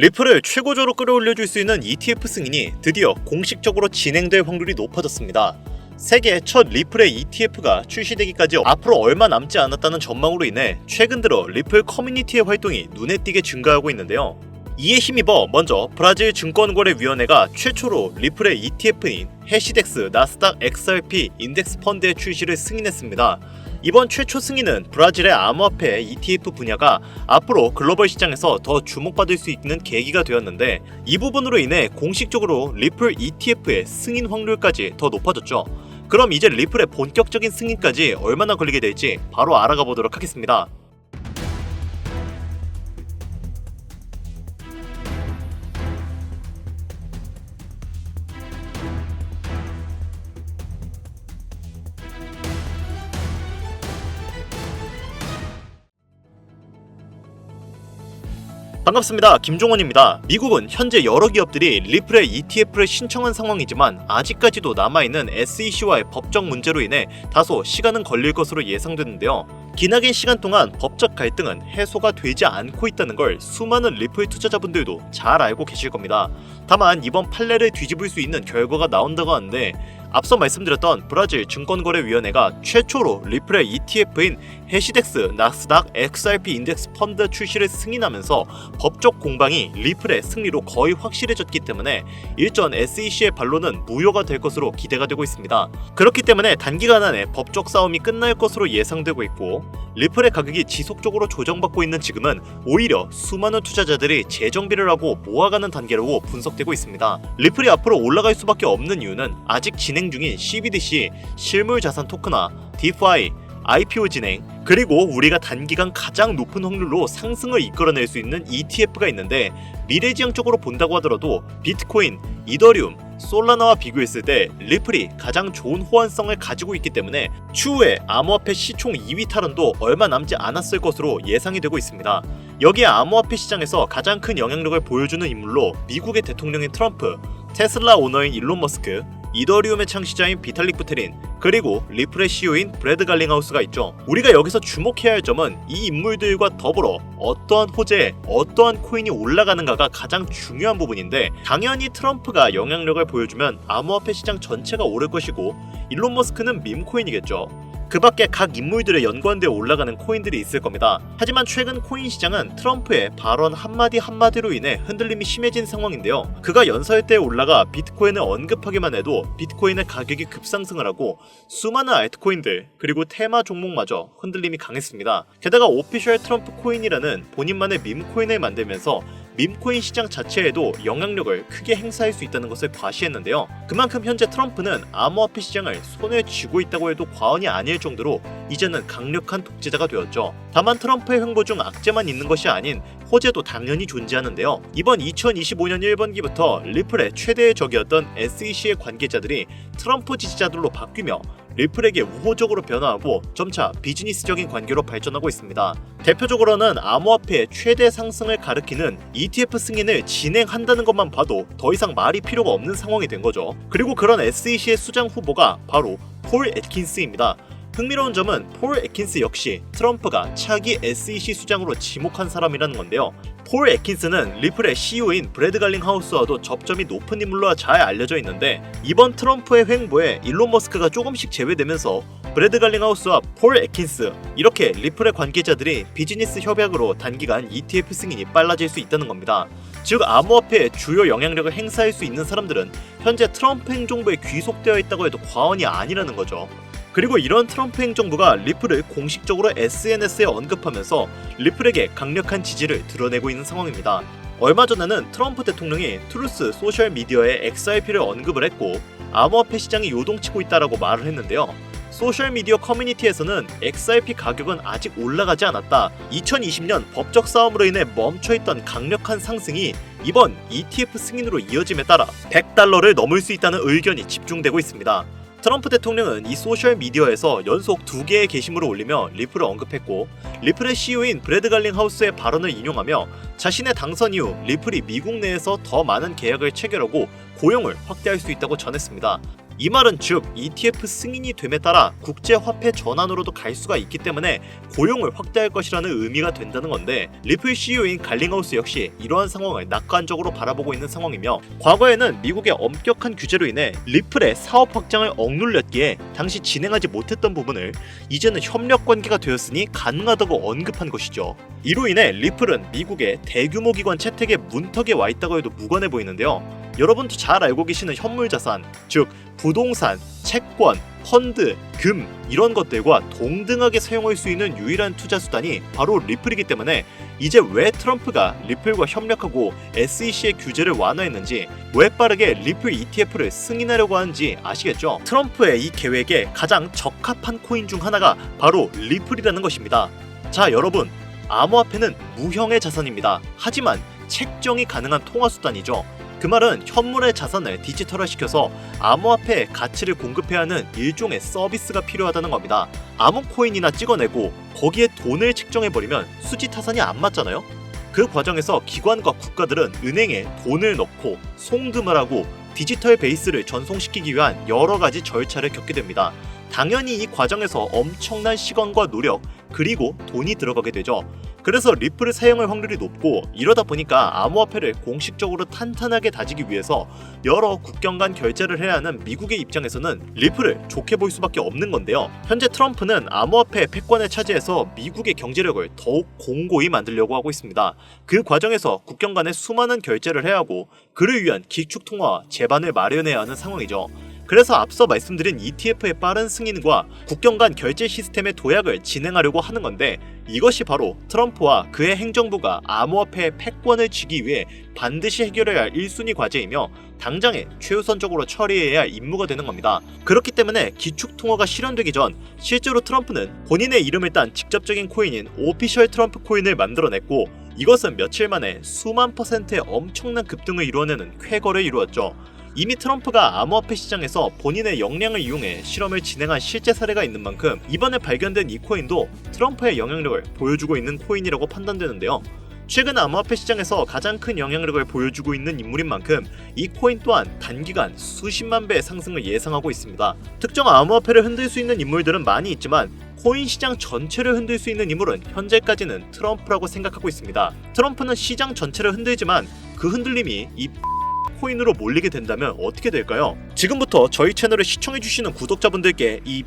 리플을 최고조로 끌어올려줄 수 있는 ETF 승인이 드디어 공식적으로 진행될 확률이 높아졌습니다. 세계 첫 리플의 ETF가 출시되기까지 앞으로 얼마 남지 않았다는 전망으로 인해 최근 들어 리플 커뮤니티의 활동이 눈에 띄게 증가하고 있는데요. 이에 힘입어 먼저 브라질 증권거래위원회가 최초로 리플의 ETF인 해시덱스 나스닥 XRP 인덱스 펀드의 출시를 승인했습니다. 이번 최초 승인은 브라질의 암호화폐 ETF 분야가 앞으로 글로벌 시장에서 더 주목받을 수 있는 계기가 되었는데, 이 부분으로 인해 공식적으로 리플 ETF의 승인 확률까지 더 높아졌죠. 그럼 이제 리플의 본격적인 승인까지 얼마나 걸리게 될지 바로 알아가 보도록 하겠습니다. 반갑습니다. 김종원입니다. 미국은 현재 여러 기업들이 리플의 ETF를 신청한 상황이지만 아직까지도 남아있는 SEC와의 법적 문제로 인해 다소 시간은 걸릴 것으로 예상되는데요. 기나긴 시간 동안 법적 갈등은 해소가 되지 않고 있다는 걸 수많은 리플 투자자분들도 잘 알고 계실 겁니다. 다만 이번 판례를 뒤집을 수 있는 결과가 나온다고 하는데, 앞서 말씀드렸던 브라질 증권거래위원회가 최초로 리플의 ETF인 해시덱스 나스닥 XRP 인덱스 펀드 출시를 승인하면서 법적 공방이 리플의 승리로 거의 확실해졌기 때문에 일전 SEC의 반론은 무효가 될 것으로 기대가 되고 있습니다. 그렇기 때문에 단기간 안에 법적 싸움이 끝날 것으로 예상되고 있고, 리플의 가격이 지속적으로 조정받고 있는 지금은 오히려 수많은 투자자들이 재정비를 하고 모아가는 단계라고 분석되고 있습니다. 리플이 앞으로 올라갈 수밖에 없는 이유는 아직 진행 중인 CBDC, 실물자산 토큰화, DeFi, IPO 진행, 그리고 우리가 단기간 가장 높은 확률로 상승을 이끌어낼 수 있는 ETF가 있는데, 미래지향적으로 본다고 하더라도 비트코인, 이더리움, 솔라나와 비교했을 때 리플이 가장 좋은 호환성을 가지고 있기 때문에 추후에 암호화폐 시총 2위 탈환도 얼마 남지 않았을 것으로 예상이 되고 있습니다. 여기에 암호화폐 시장에서 가장 큰 영향력을 보여주는 인물로 미국의 대통령인 트럼프, 테슬라 오너인 일론 머스크, 이더리움의 창시자인 비탈릭 부테린, 그리고 리플의 CEO인 브래드 갈링하우스가 있죠. 우리가 여기서 주목해야 할 점은 이 인물들과 더불어 어떠한 호재에 어떠한 코인이 올라가는가가 가장 중요한 부분인데, 당연히 트럼프가 영향력을 보여주면 암호화폐 시장 전체가 오를 것이고, 일론 머스크는 밈코인이겠죠. 그 밖에 각 인물들의 연관되어 올라가는 코인들이 있을 겁니다. 하지만 최근 코인 시장은 트럼프의 발언 한마디 한마디로 인해 흔들림이 심해진 상황인데요. 그가 연설 때 올라가 비트코인을 언급하기만 해도 비트코인의 가격이 급상승을 하고 수많은 알트코인들 그리고 테마 종목마저 흔들림이 강했습니다. 게다가 오피셜 트럼프 코인이라는 본인만의 밈코인을 만들면서 밈코인 시장 자체에도 영향력을 크게 행사할 수 있다는 것을 과시했는데요. 그만큼 현재 트럼프는 암호화폐 시장을 손에 쥐고 있다고 해도 과언이 아닐 정도로 이제는 강력한 독재자가 되었죠. 다만 트럼프의 횡보 중 악재만 있는 것이 아닌 호재도 당연히 존재하는데요. 이번 2025년 1분기부터 리플의 최대의 적이었던 SEC의 관계자들이 트럼프 지지자들로 바뀌며 리플에게 우호적으로 변화하고 점차 비즈니스적인 관계로 발전하고 있습니다. 대표적으로는 암호화폐의 최대 상승을 가리키는 ETF 승인을 진행한다는 것만 봐도 더 이상 말이 필요가 없는 상황이 된 거죠. 그리고 그런 SEC의 수장 후보가 바로 폴 애킨스입니다. 흥미로운 점은 폴 애킨스 역시 트럼프가 차기 SEC 수장으로 지목한 사람이라는 건데요. 폴 애킨스는 리플의 CEO인 브래드 갈링하우스와도 접점이 높은 인물로 잘 알려져 있는데, 이번 트럼프의 횡보에 일론 머스크가 조금씩 제외되면서 브래드 갈링하우스와 폴 애킨스, 이렇게 리플의 관계자들이 비즈니스 협약으로 단기간 ETF 승인이 빨라질 수 있다는 겁니다. 즉 암호화폐의 주요 영향력을 행사할 수 있는 사람들은 현재 트럼프 행정부에 귀속되어 있다고 해도 과언이 아니라는 거죠. 그리고 이런 트럼프 행정부가 리플을 공식적으로 SNS에 언급하면서 리플에게 강력한 지지를 드러내고 있는 상황입니다. 얼마 전에는 트럼프 대통령이 트루스 소셜 미디어에 XRP를 언급을 했고, 암호화폐 시장이 요동치고 있다라고 말을 했는데요. 소셜미디어 커뮤니티에서는 XRP 가격은 아직 올라가지 않았다, 2020년 법적 싸움으로 인해 멈춰있던 강력한 상승이 이번 ETF 승인으로 이어짐에 따라 $100를 넘을 수 있다는 의견이 집중되고 있습니다. 트럼프 대통령은 이 소셜미디어에서 연속 2개의 게시물을 올리며 리플을 언급했고, 리플의 CEO인 브래드 갈링하우스의 발언을 인용하며 자신의 당선 이후 리플이 미국 내에서 더 많은 계약을 체결하고 고용을 확대할 수 있다고 전했습니다. 이 말은 즉 ETF 승인이 됨에 따라 국제화폐 전환으로도 갈 수가 있기 때문에 고용을 확대할 것이라는 의미가 된다는 건데, 리플 CEO인 갈링하우스 역시 이러한 상황을 낙관적으로 바라보고 있는 상황이며, 과거에는 미국의 엄격한 규제로 인해 리플의 사업 확장을 억눌렸기에 당시 진행하지 못했던 부분을 이제는 협력 관계가 되었으니 가능하다고 언급한 것이죠. 이로 인해 리플은 미국의 대규모 기관 채택의 문턱에 와 있다고 해도 무관해 보이는데요. 여러분도 잘 알고 계시는 현물 자산, 즉 부동산, 채권, 펀드, 금 이런 것들과 동등하게 사용할 수 있는 유일한 투자 수단이 바로 리플이기 때문에 이제 왜 트럼프가 리플과 협력하고 SEC의 규제를 완화했는지, 왜 빠르게 리플 ETF를 승인하려고 하는지 아시겠죠? 트럼프의 이 계획에 가장 적합한 코인 중 하나가 바로 리플이라는 것입니다. 자, 여러분, 암호화폐는 무형의 자산입니다. 하지만 책정이 가능한 통화수단이죠. 그 말은 현물의 자산을 디지털화시켜서 암호화폐의 가치를 공급해야 하는 일종의 서비스가 필요하다는 겁니다. 아무 코인이나 찍어내고 거기에 돈을 책정해버리면 수지타산이 안 맞잖아요? 그 과정에서 기관과 국가들은 은행에 돈을 넣고 송금을 하고 디지털 베이스를 전송시키기 위한 여러 가지 절차를 겪게 됩니다. 당연히 이 과정에서 엄청난 시간과 노력, 그리고 돈이 들어가게 되죠. 그래서 리플을 사용할 확률이 높고, 이러다 보니까 암호화폐를 공식적으로 탄탄하게 다지기 위해서 여러 국경 간 결제를 해야 하는 미국의 입장에서는 리플을 좋게 볼 수밖에 없는 건데요. 현재 트럼프는 암호화폐 패권을 차지해서 미국의 경제력을 더욱 공고히 만들려고 하고 있습니다. 그 과정에서 국경 간에 수많은 결제를 해야 하고, 그를 위한 기축통화와 제반을 마련해야 하는 상황이죠. 그래서 앞서 말씀드린 ETF의 빠른 승인과 국경 간 결제 시스템의 도약을 진행하려고 하는 건데, 이것이 바로 트럼프와 그의 행정부가 암호화폐의 패권을 쥐기 위해 반드시 해결해야 할 1순위 과제이며 당장에 최우선적으로 처리해야 할 임무가 되는 겁니다. 그렇기 때문에 기축통화가 실현되기 전 실제로 트럼프는 본인의 이름을 딴 직접적인 코인인 오피셜 트럼프 코인을 만들어냈고, 이것은 며칠 만에 수만 %의 엄청난 급등을 이루어내는 쾌거를 이루었죠. 이미 트럼프가 암호화폐 시장에서 본인의 역량을 이용해 실험을 진행한 실제 사례가 있는 만큼 이번에 발견된 이 코인도 트럼프의 영향력을 보여주고 있는 코인이라고 판단되는데요. 최근 암호화폐 시장에서 가장 큰 영향력을 보여주고 있는 인물인 만큼 이 코인 또한 단기간 수십만 배의 상승을 예상하고 있습니다. 특정 암호화폐를 흔들 수 있는 인물들은 많이 있지만 코인 시장 전체를 흔들 수 있는 인물은 현재까지는 트럼프라고 생각하고 있습니다. 트럼프는 시장 전체를 흔들지만 그 흔들림이 이 코인으로 몰리게 된다면 어떻게 될까요? 지금부터 저희 채널을 시청해주시는 구독자분들께 이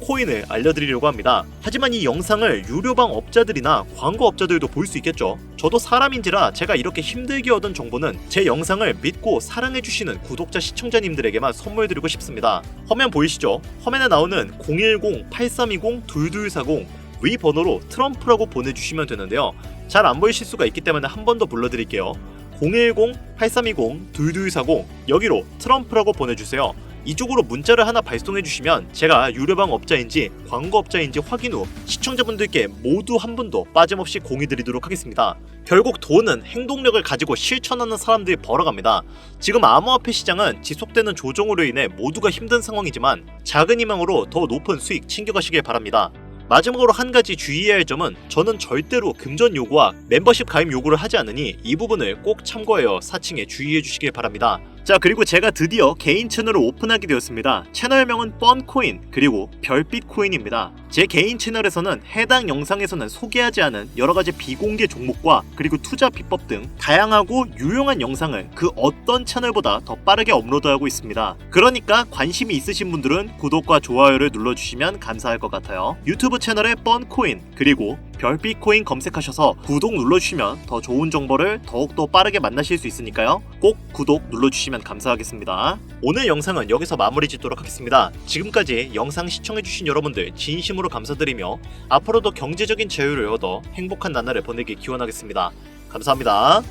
코인을 알려드리려고 합니다. 하지만 이 영상을 유료방 업자들이나 광고업자들도 볼 수 있겠죠. 저도 사람인지라 제가 이렇게 힘들게 얻은 정보는 제 영상을 믿고 사랑해주시는 구독자 시청자님들에게만 선물 드리고 싶습니다. 화면 보이시죠? 화면에 나오는 010-8320-2240 위 번호로 트럼프라고 보내주시면 되는데요. 잘 안 보이실 수가 있기 때문에 한 번 더 불러드릴게요. 010-8320-2240 여기로 트럼프라고 보내주세요. 이쪽으로 문자를 하나 발송해주시면 제가 유료방 업자인지 광고업자인지 확인 후 시청자분들께 모두 한 분도 빠짐없이 공유드리도록 하겠습니다. 결국 돈은 행동력을 가지고 실천하는 사람들이 벌어갑니다. 지금 암호화폐 시장은 지속되는 조정으로 인해 모두가 힘든 상황이지만 작은 희망으로 더 높은 수익 챙겨가시길 바랍니다. 마지막으로 한 가지 주의해야 할 점은, 저는 절대로 금전 요구와 멤버십 가입 요구를 하지 않으니 이 부분을 꼭 참고하여 사칭에 주의해 주시길 바랍니다. 자, 그리고 제가 드디어 개인 채널을 오픈하게 되었습니다. 채널명은 뻔코인 그리고 별빛코인입니다. 제 개인 채널에서는 해당 영상에서는 소개하지 않은 여러가지 비공개 종목과 그리고 투자 비법 등 다양하고 유용한 영상을 그 어떤 채널보다 더 빠르게 업로드하고 있습니다. 그러니까 관심이 있으신 분들은 구독과 좋아요를 눌러주시면 감사할 것 같아요. 유튜브 채널에 뻔코인 그리고 별빛코인 검색하셔서 구독 눌러주시면 더 좋은 정보를 더욱더 빠르게 만나실 수 있으니까요. 꼭 구독 눌러주시면 감사하겠습니다. 오늘 영상은 여기서 마무리 짓도록 하겠습니다. 지금까지 영상 시청해주신 여러분들 진심으로 감사드리며 앞으로도 경제적인 자유를 얻어 행복한 나날을 보내길 기원하겠습니다. 감사합니다.